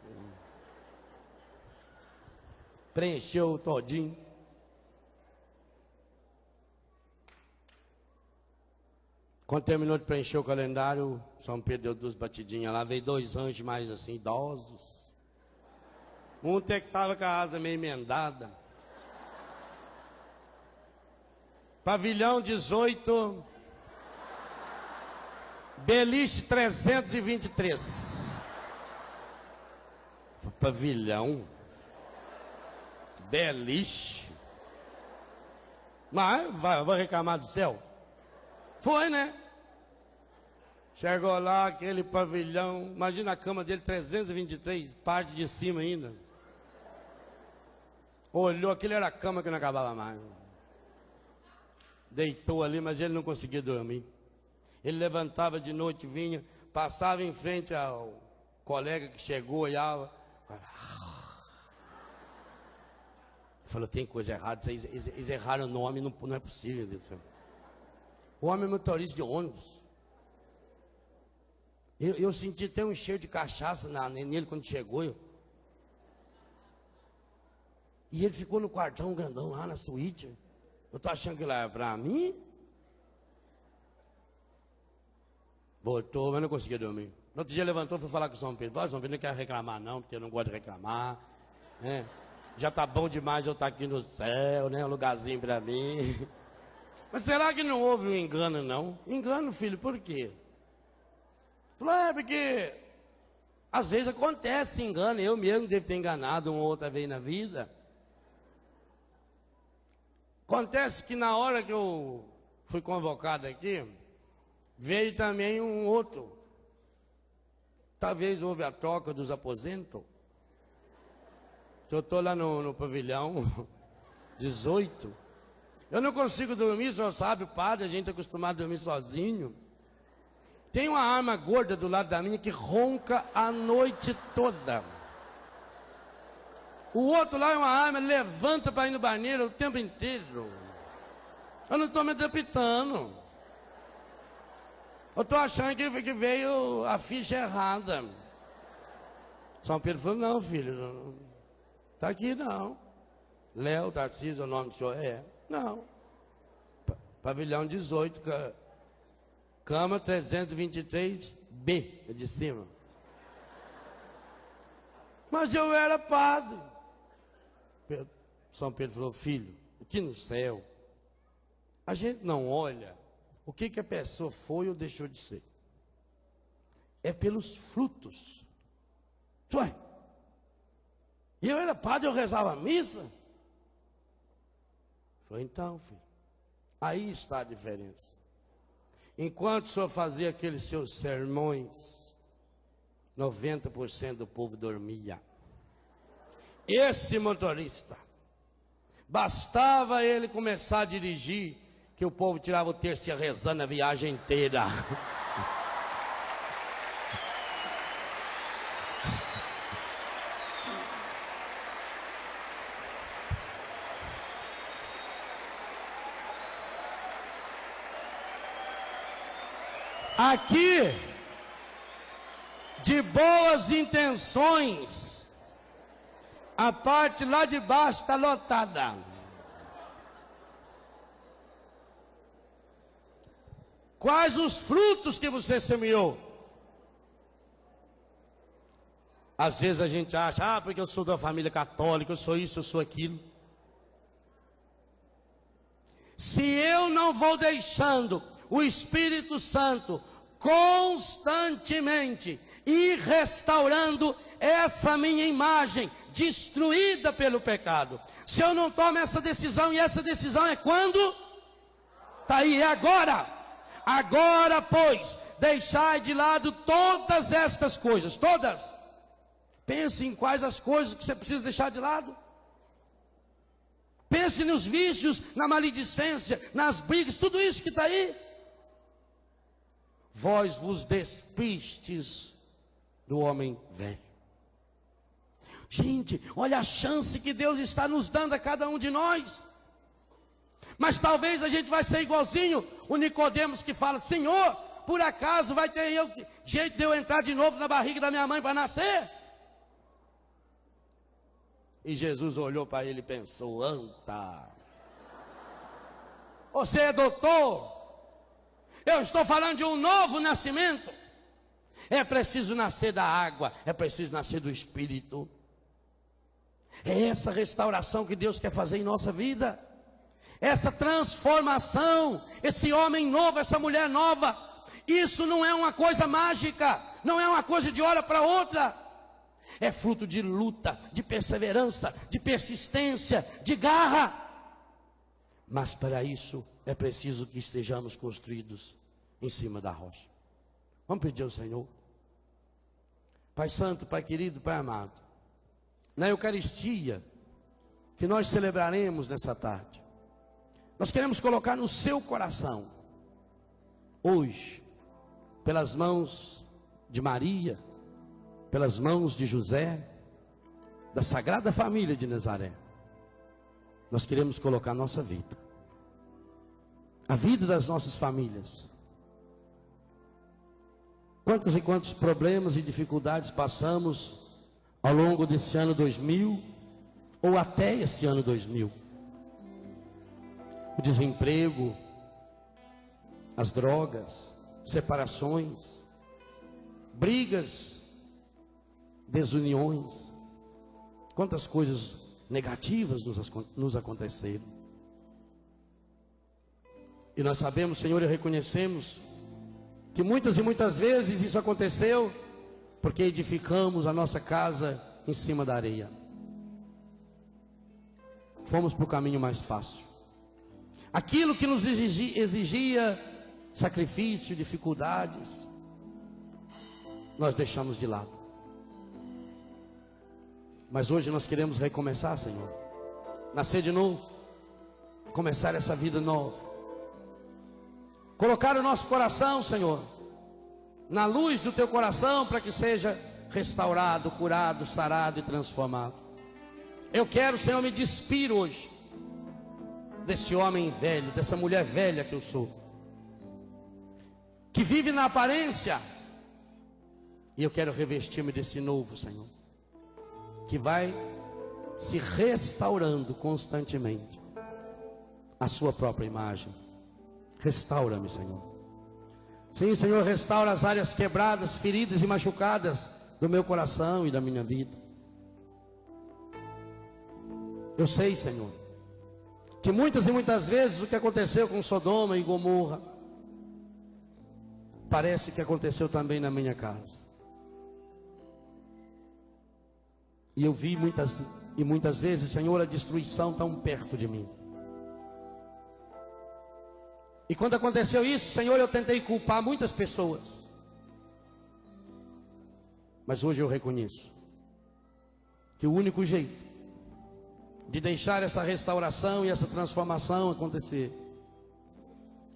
Speaker 1: Preencheu todinho. Quando terminou de preencher o calendário, São Pedro deu 2 batidinhas lá, veio 2 anjos mais assim, idosos. Um até que estava com a asa meio emendada. Pavilhão 18, beliche 323. Pavilhão, beliche. Mas vai reclamar do céu? Foi, né? Chegou lá, aquele pavilhão, imagina a cama dele, 323, parte de cima ainda. Olhou, aquilo era a cama que não acabava mais. Deitou ali, mas ele não conseguia dormir. Ele levantava de noite, vinha, passava em frente ao colega que chegou, olhava. Falou: tem coisa errada, eles erraram o nome, não é possível isso. O homem é motorista de ônibus. Eu senti até um cheiro de cachaça nele quando chegou. E ele ficou no quartão grandão lá na suíte. Eu tô achando que lá é pra mim. Voltou, mas não conseguia dormir. No outro dia levantou e foi falar com o São Pedro. Falou: São Pedro, não quero reclamar não, porque eu não gosto de reclamar. Né? Já tá bom demais eu estar aqui no céu, né? Um lugarzinho pra mim. Mas será que não houve um engano, não? Engano, filho, por quê? Falou: é porque às vezes acontece engano. Eu mesmo devo ter enganado uma ou outra vez na vida. Acontece que na hora que eu fui convocado aqui, veio também um outro. Talvez houve a troca dos aposentos. Eu estou lá no pavilhão 18. Eu não consigo dormir, o senhor sabe, padre, a gente é acostumado a dormir sozinho. Tem uma arma gorda do lado da minha que ronca a noite toda. O outro lá é uma arma, levanta para ir no banheiro o tempo inteiro. Eu não estou me adaptando. Eu estou achando que veio a ficha errada. São Pedro falou: não, filho, está aqui não. Léo Tarcísio, o nome do senhor é? Não. Pavilhão 18, cama 323B, de cima. Mas eu era padre. São Pedro falou: filho, aqui no céu, a gente não olha o que a pessoa foi ou deixou de ser. É pelos frutos. Ué, E eu era padre, eu rezava a missa. Falei, então, filho, aí está a diferença. Enquanto o senhor fazia aqueles seus sermões, 90% do povo dormia. Esse motorista, bastava ele começar a dirigir, que o povo tirava o terço e ia rezando a viagem inteira. Aqui, de boas intenções, a parte lá de baixo está lotada. Quais os frutos que você semeou? Às vezes a gente acha, porque eu sou da família católica, eu sou isso, eu sou aquilo. Se eu não vou deixando o Espírito Santo constantemente ir restaurando essa minha imagem destruída pelo pecado, se eu não tomo essa decisão, e essa decisão é quando? Está aí, é agora. Agora, pois, deixai de lado todas estas coisas, todas. Pense em quais as coisas que você precisa deixar de lado. Pense nos vícios, na maledicência, nas brigas, tudo isso que está aí. Vós vos despistes do homem velho. Gente, olha a chance que Deus está nos dando a cada um de nós. Mas talvez a gente vai ser igualzinho o Nicodemos que fala, Senhor, por acaso vai ter jeito de eu entrar de novo na barriga da minha mãe para nascer? E Jesus olhou para ele e pensou, anta, você é doutor? Eu estou falando de um novo nascimento. É preciso nascer da água, é preciso nascer do Espírito. É essa restauração que Deus quer fazer em nossa vida. Essa transformação, esse homem novo, essa mulher nova. Isso não é uma coisa mágica, não é uma coisa de hora para outra. É fruto de luta, de perseverança, de persistência, de garra. Mas para isso é preciso que estejamos construídos em cima da rocha. Vamos pedir ao Senhor. Pai Santo, Pai querido, Pai amado, na Eucaristia que nós celebraremos nessa tarde, nós queremos colocar no seu coração, hoje, pelas mãos de Maria, pelas mãos de José, da Sagrada Família de Nazaré, nós queremos colocar a nossa vida, a vida das nossas famílias. Quantos e quantos problemas e dificuldades passamos ao longo desse ano 2000 ou até esse ano 2000? O desemprego, as drogas, separações, brigas, desuniões, quantas coisas negativas nos aconteceram. E nós sabemos, Senhor, e reconhecemos que muitas e muitas vezes isso aconteceu porque edificamos a nossa casa em cima da areia. Fomos para o caminho mais fácil. Aquilo que nos exigia sacrifício, dificuldades, nós deixamos de lado. Mas hoje nós queremos recomeçar, Senhor. Nascer de novo. Começar essa vida nova. Colocar o nosso coração, Senhor, na luz do Teu coração, para que seja restaurado, curado, sarado e transformado. Eu quero, Senhor, me despir hoje desse homem velho, dessa mulher velha que eu sou, que vive na aparência, e eu quero revestir-me desse novo, Senhor, que vai se restaurando constantemente a sua própria imagem. Restaura-me, Senhor. Sim, Senhor, restaura as áreas quebradas, feridas e machucadas do meu coração e da minha vida. Eu sei, Senhor, que muitas e muitas vezes o que aconteceu com Sodoma e Gomorra parece que aconteceu também na minha casa. E eu vi muitas vezes, Senhor, a destruição tão perto de mim. E quando aconteceu isso, Senhor, eu tentei culpar muitas pessoas. Mas hoje eu reconheço que o único jeito de deixar essa restauração e essa transformação acontecer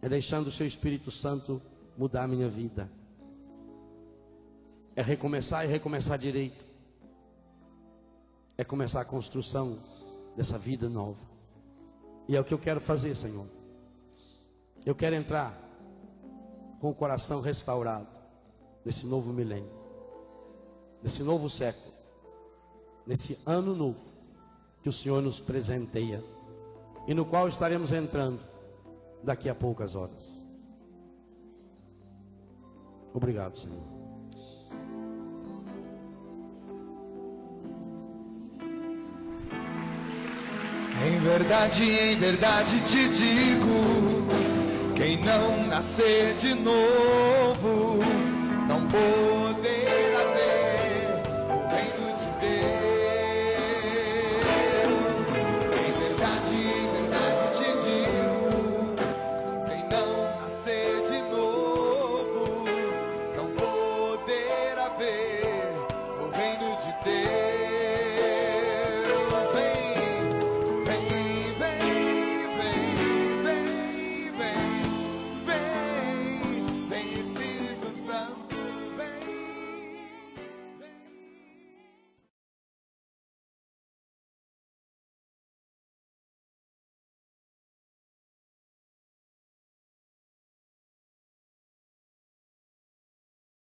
Speaker 1: é deixando o Seu Espírito Santo mudar a minha vida. É recomeçar e recomeçar direito. É começar a construção dessa vida nova. E é o que eu quero fazer, Senhor. Eu quero entrar com o coração restaurado nesse novo milênio, nesse novo século, nesse ano novo que o Senhor nos presenteia e no qual estaremos entrando daqui a poucas horas. Obrigado, Senhor.
Speaker 2: Em verdade te digo, quem não nascer de novo